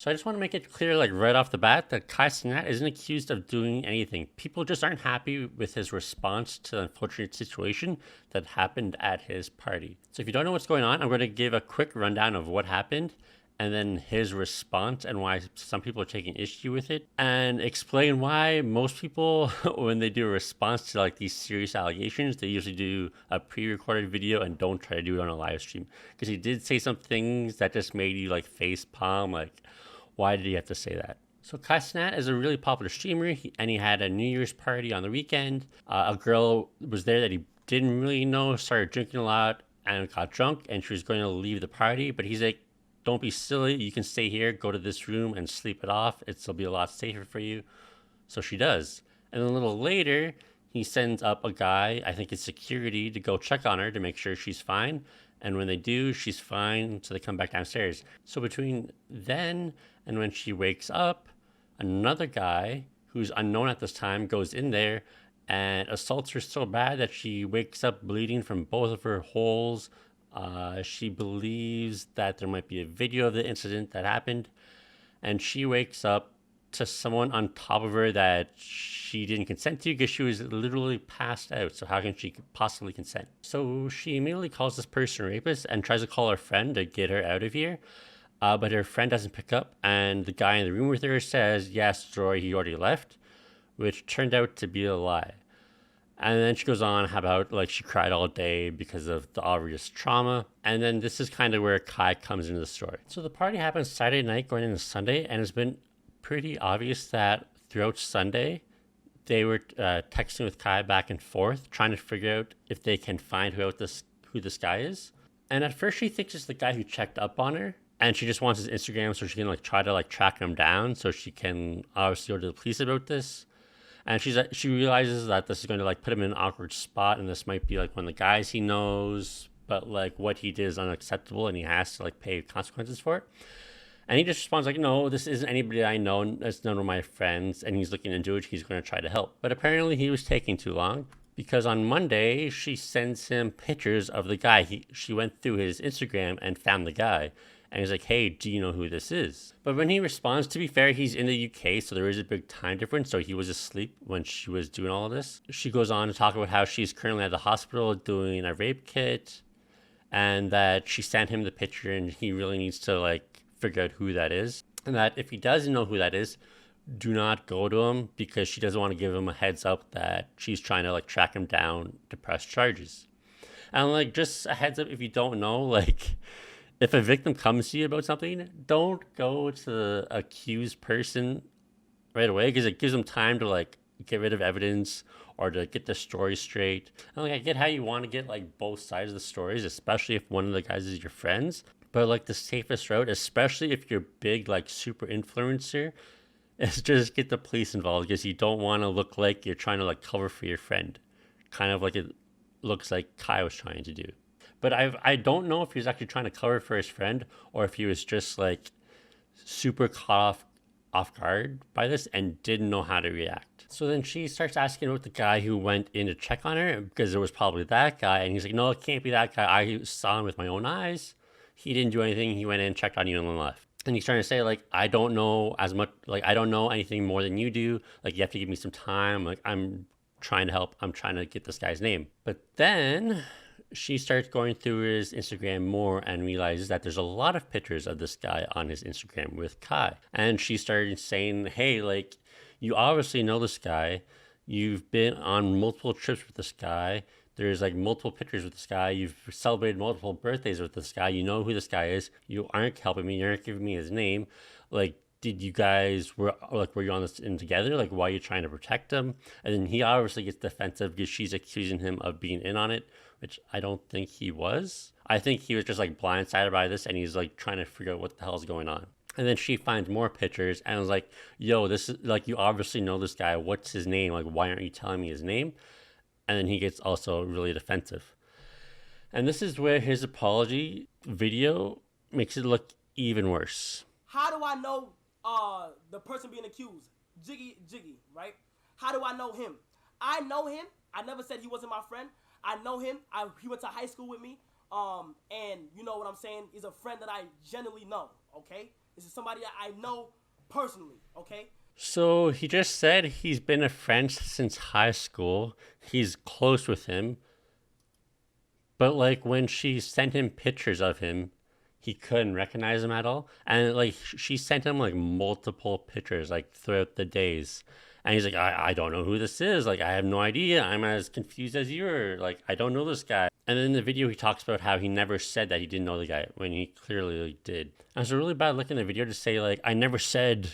So I just want to make it clear, like right off the bat, that Kai Cenat isn't accused of doing anything. People just aren't happy with his response to the unfortunate situation that happened at his party. So if you don't know what's going on, I'm going to give a quick rundown of what happened and then his response and why some people are taking issue with it, and explain why most people, when they do a response to like these serious allegations, they usually do a pre-recorded video and don't try to do it on a live stream, because he did say some things that just made you like face palm, like, why did he have to say that? So Kai Cenat is a really popular streamer, and he had a New Year's party on the weekend. A girl was there that he didn't really know, started drinking a lot and got drunk, and she was going to leave the party, but he's like, don't be silly, you can stay here, go to this room and sleep it off. It'll be a lot safer for you. So she does. And then a little later, he sends up a guy, I think it's security, to go check on her to make sure she's fine. And when they do, she's fine, so they come back downstairs. So between then and when she wakes up, another guy who's unknown at this time goes in there and assaults her so bad that she wakes up bleeding from both of her holes. She believes that there might be a video of the incident that happened, and she wakes up to someone on top of her that she didn't consent to because she was literally passed out. So how can she possibly consent? So she immediately calls this person a rapist and tries to call her friend to get her out of here. But her friend doesn't pick up, and the guy in the room with her says, yes, sorry, he already left, which turned out to be a lie. And then she goes on about like she cried all day because of the obvious trauma. And then this is kind of where Kai comes into the story. So the party happens Saturday night going into Sunday, and it's been pretty obvious that throughout Sunday, they were texting with Kai back and forth, trying to figure out if they can find who this guy is. And at first she thinks it's the guy who checked up on her, and she just wants his Instagram so she can like try to like track him down so she can obviously go to the police about this. And she realizes that this is going to like put him in an awkward spot, and this might be like one of the guys he knows, but like what he did is unacceptable, and he has to like pay consequences for it. And he just responds like, no, this isn't anybody I know. It's none of my friends. And he's looking into it. He's going to try to help. But apparently he was taking too long, because on Monday she sends him pictures of the guy. She went through his Instagram and found the guy. And he's like, hey, do you know who this is? But when he responds, to be fair, he's in the UK, so there is a big time difference. So he was asleep when she was doing all of this. She goes on to talk about how she's currently at the hospital doing a rape kit, and that she sent him the picture and he really needs to like figure out who that is. And that if he doesn't know who that is, do not go to him, because she doesn't want to give him a heads up that she's trying to like track him down to press charges. And like, just a heads up, if you don't know, like, if a victim comes to you about something, don't go to the accused person right away, because it gives them time to like get rid of evidence or to get the story straight. And like, I get how you want to get like both sides of the stories, especially if one of the guys is your friends. But like the safest route, especially if you're big, like super influencer, is just get the police involved, because you don't want to look like you're trying to like cover for your friend, kind of like it looks like Kai was trying to do. But I don't know if he was actually trying to cover for his friend, or if he was just like super caught off guard by this and didn't know how to react. So then she starts asking about the guy who went in to check on her, because it was probably that guy. And he's like, no, it can't be that guy. I saw him with my own eyes. He didn't do anything. He went in, checked on you, and then left. And he's trying to say, like, I don't know as much, like, I don't know anything more than you do. Like, you have to give me some time. Like, I'm trying to help. I'm trying to get this guy's name. But then she starts going through his Instagram more and realizes that there's a lot of pictures of this guy on his Instagram with Kai. And she started saying, hey, like, you obviously know this guy. You've been on multiple trips with this guy. There's like multiple pictures with this guy. You've celebrated multiple birthdays with this guy. You know who this guy is. You aren't helping me. You aren't giving me his name. Like, did you guys were you on this in together? Like, why are you trying to protect him? And then he obviously gets defensive because she's accusing him of being in on it, which I don't think he was. I think he was just like blindsided by this, and he's like trying to figure out what the hell is going on. And then she finds more pictures and was like, yo, this is like, you obviously know this guy. What's his name? Like, why aren't you telling me his name? And then he gets also really defensive. And this is where his apology video makes it look even worse. How do I know the person being accused? Jiggy, right? How do I know him? I know him. I never said he wasn't my friend. I know him. He went to high school with me. And you know what I'm saying? He's a friend that I genuinely know, okay? This is somebody that I know personally, okay? So he just said he's been a friend since high school. He's close with him. But like when she sent him pictures of him, he couldn't recognize him at all. And like she sent him like multiple pictures like throughout the days. And he's like, I don't know who this is. Like, I have no idea. I'm as confused as you are. Like, I don't know this guy. And then in the video, he talks about how he never said that he didn't know the guy when he clearly did. And it's a really bad look in the video to say, like, I never said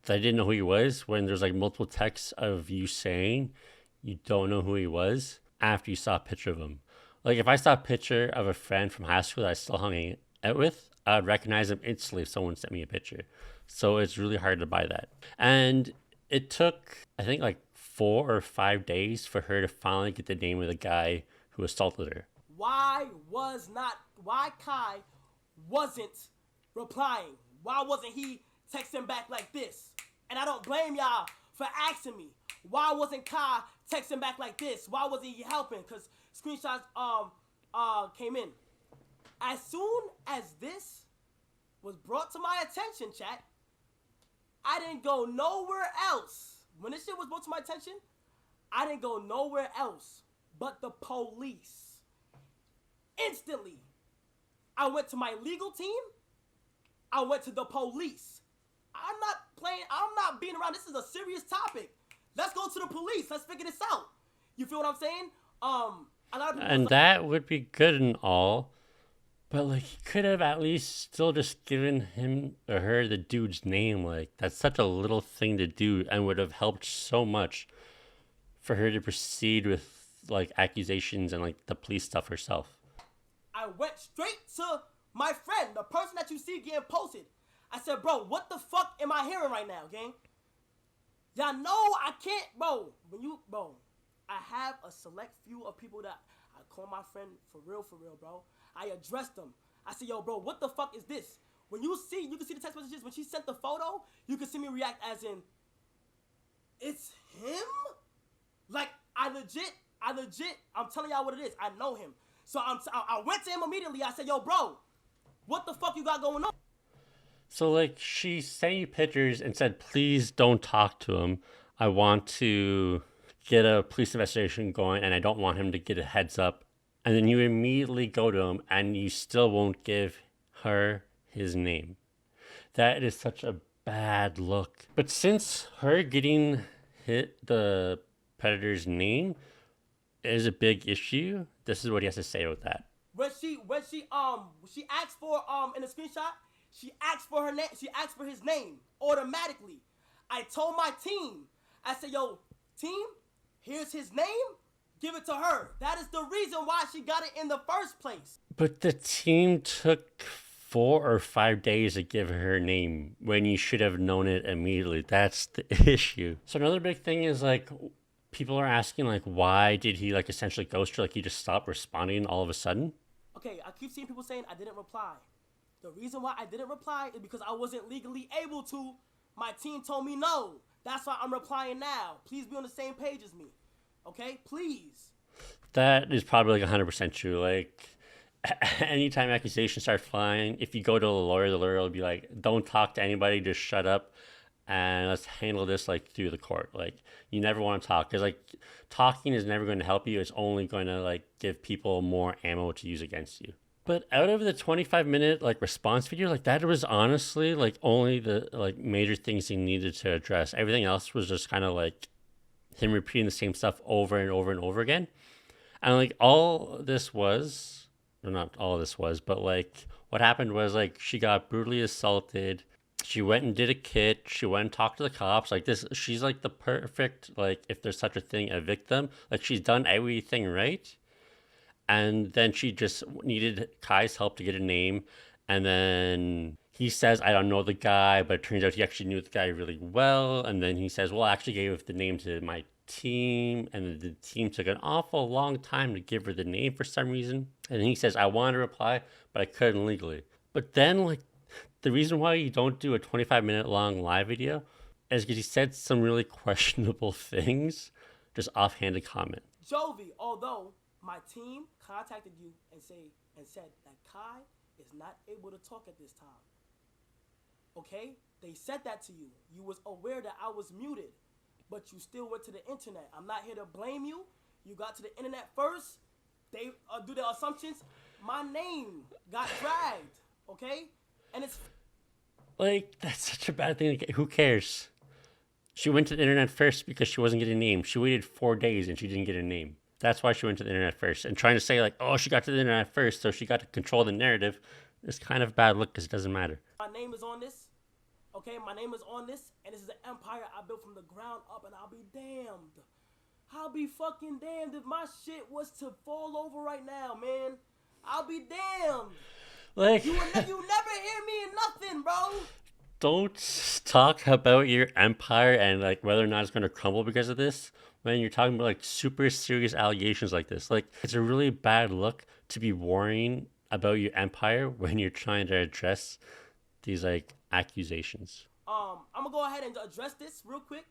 that I didn't know who he was when there's like multiple texts of you saying you don't know who he was after you saw a picture of him. Like, if I saw a picture of a friend from high school that I still hung out with, I would recognize him instantly if someone sent me a picture. So it's really hard to buy that. And it took, I think, like 4 or 5 days for her to finally get the name of the guy who assaulted her. Why Kai wasn't replying? Why wasn't he texting back like this? And I don't blame y'all for asking me. Why wasn't Kai texting back like this? Why wasn't he helping? Because screenshots came in. As soon as this was brought to my attention, chat, I didn't go nowhere else. When this shit was brought to my attention, I didn't go nowhere else but the police. Instantly, I went to my legal team. I went to the police. I'm not being around. This is a serious topic. Let's go to the police. Let's figure this out. You feel what I'm saying? A lot of people And that would be good and all, but like he could have at least still just given him or her the dude's name. Like that's such a little thing to do and would have helped so much for her to proceed with like accusations and like the police stuff herself. I went straight to my friend, the person that you see getting posted. I said, bro, what the fuck am I hearing right now, gang? Y'all know I can't, bro. I have a select few of people that I call my friend for real, bro. I addressed them. I said, yo, bro, what the fuck is this? When you can see the text messages. When she sent the photo, you can see me react as in, it's him? Like, I legit, I'm telling y'all what it is. I know him. So I went to him immediately. I said, yo, bro, what the fuck you got going on? So like she sent you pictures and said, please don't talk to him. I want to get a police investigation going and I don't want him to get a heads up. And then you immediately go to him and you still won't give her his name. That is such a bad look. But since her getting hit the predator's name is a big issue, this is what he has to say about that. When she asked for in the screenshot, she asked for her name. She asked for his name automatically. I told my team, I said, yo, team, here's his name. Give it to her. That is the reason why she got it in the first place. But the team took 4 or 5 days to give her name when you should have known it immediately. That's the issue. So another big thing is like people are asking like why did he like essentially ghost her? Like he just stopped responding all of a sudden? Okay, I keep seeing people saying I didn't reply. The reason why I didn't reply is because I wasn't legally able to. My team told me no. That's why I'm replying now. Please be on the same page as me. Okay? Please. That is probably like 100% true. Like anytime accusations start flying, if you go to the lawyer will be like, don't talk to anybody, just shut up and let's handle this like through the court. Like you never want to talk because like talking is never going to help you. It's only going to like give people more ammo to use against you. But out of the 25-minute like response video, like that was honestly like only the like major things he needed to address. Everything else was just kind of like him repeating the same stuff over and over and over again. And like all this was, or not all this was, but like what happened was like she got brutally assaulted. She went and did a kit. She went and talked to the cops. Like this, she's like the perfect, like if there's such a thing, a victim. Like she's done everything right. And then she just needed Kai's help to get a name. And then he says, I don't know the guy, but it turns out he actually knew the guy really well. And then he says, well, I actually gave the name to my team. And the team took an awful long time to give her the name for some reason. And he says, I wanted to reply, but I couldn't legally. But then, like, the reason why you don't do a 25-minute long live video is because he said some really questionable things, just offhanded comment. Jovi, although my team contacted you and said that Kai is not able to talk at this time. Okay? They said that to you. You was aware that I was muted, but you still went to the internet. I'm not here to blame you. You got to the internet first. They do their assumptions. My name got dragged. Okay? And it's Like, that's such a bad thing. Who cares? She went to the internet first because she wasn't getting a name. She waited 4 days and she didn't get a name. That's why she went to the internet first. And trying to say, like, oh, she got to the internet first, so she got to control the narrative is kind of bad look because it doesn't matter. my name is on this. Okay, my name is on this, and this is an empire I built from the ground up, and I'll be damned. I'll be fucking damned if my shit was to fall over right now, man. I'll be damned. Like, You never hear me in nothing, bro. don't talk about your empire and like whether or not it's going to crumble because of this when you're talking about like super serious allegations like this. Like, it's a really bad look to be worrying about your empire when you're trying to address these like accusations. I'm gonna go ahead and address this real quick.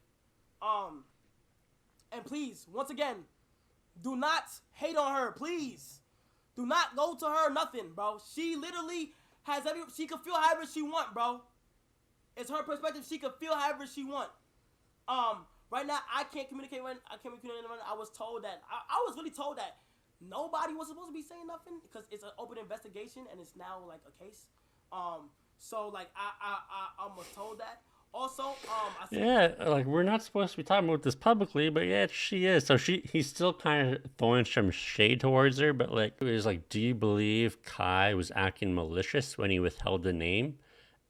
And please, once again, do not hate on her, please. Do not go to her, nothing, bro. She literally has she can feel however she want, bro. It's her perspective. She can feel however she want. Right now, I can't communicate when I was told that, I was really told that nobody was supposed to be saying nothing because it's an open investigation and it's now like a case. So like I was told that. Also, I said, Yeah, like we're not supposed to be talking about this publicly, but yeah, she is. So he's still kind of throwing some shade towards her, but like it was like, do you believe Kai was acting malicious when he withheld the name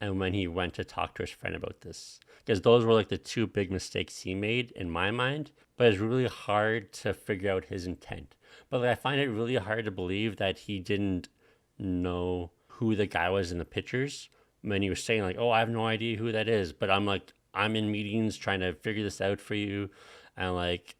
and when he went to talk to his friend about this? Because those were like the two big mistakes he made in my mind, but it's really hard to figure out his intent. But like, I find it really hard to believe that he didn't know who the guy was in the pictures when he was saying like, oh, I have no idea who that is, but I'm like, I'm in meetings trying to figure this out for you, and like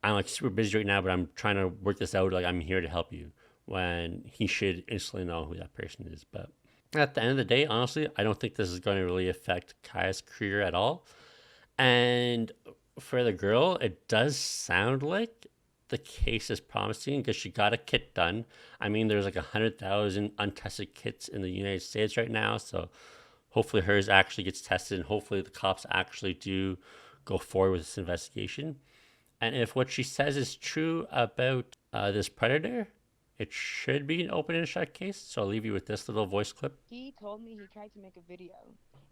I'm like super busy right now, but I'm trying to work this out, like I'm here to help you, when he should instantly know who that person is. But at the end of the day, honestly, I don't think this is going to really affect Kai's career at all. And for the girl, it does sound like the case is promising because she got a kit done. I mean, there's like 100,000 untested kits in the United States right now, so hopefully hers actually gets tested, and hopefully the cops actually do go forward with this investigation. And if what she says is true about this predator, it should be an open and shut case. So I'll leave you with this little voice clip. He told me he tried to make a video,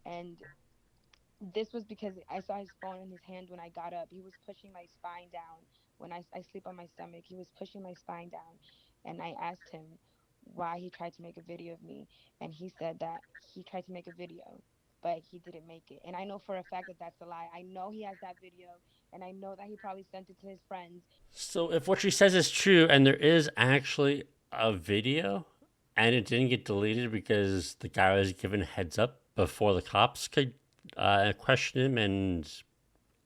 and this was because I saw his phone in his hand when I got up. He was pushing my spine down. When I sleep on my stomach, he was pushing my spine down. And I asked him why he tried to make a video of me. And he said that he tried to make a video, but he didn't make it. And I know for a fact that that's a lie. I know he has that video, and I know that he probably sent it to his friends. So if what she says is true and there is actually a video and it didn't get deleted because the guy was given a heads up before the cops could question him and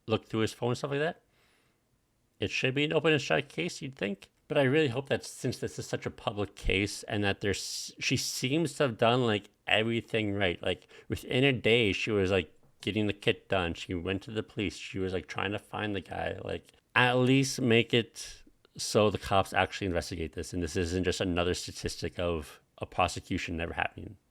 look through his phone and stuff like that, it should be an open and shut case, you'd think. But I really hope that since this is such a public case and that she seems to have done like everything right. Like within a day, she was like getting the kit done. She went to the police. She was like trying to find the guy. Like at least make it so the cops actually investigate this and this isn't just another statistic of a prosecution never happening.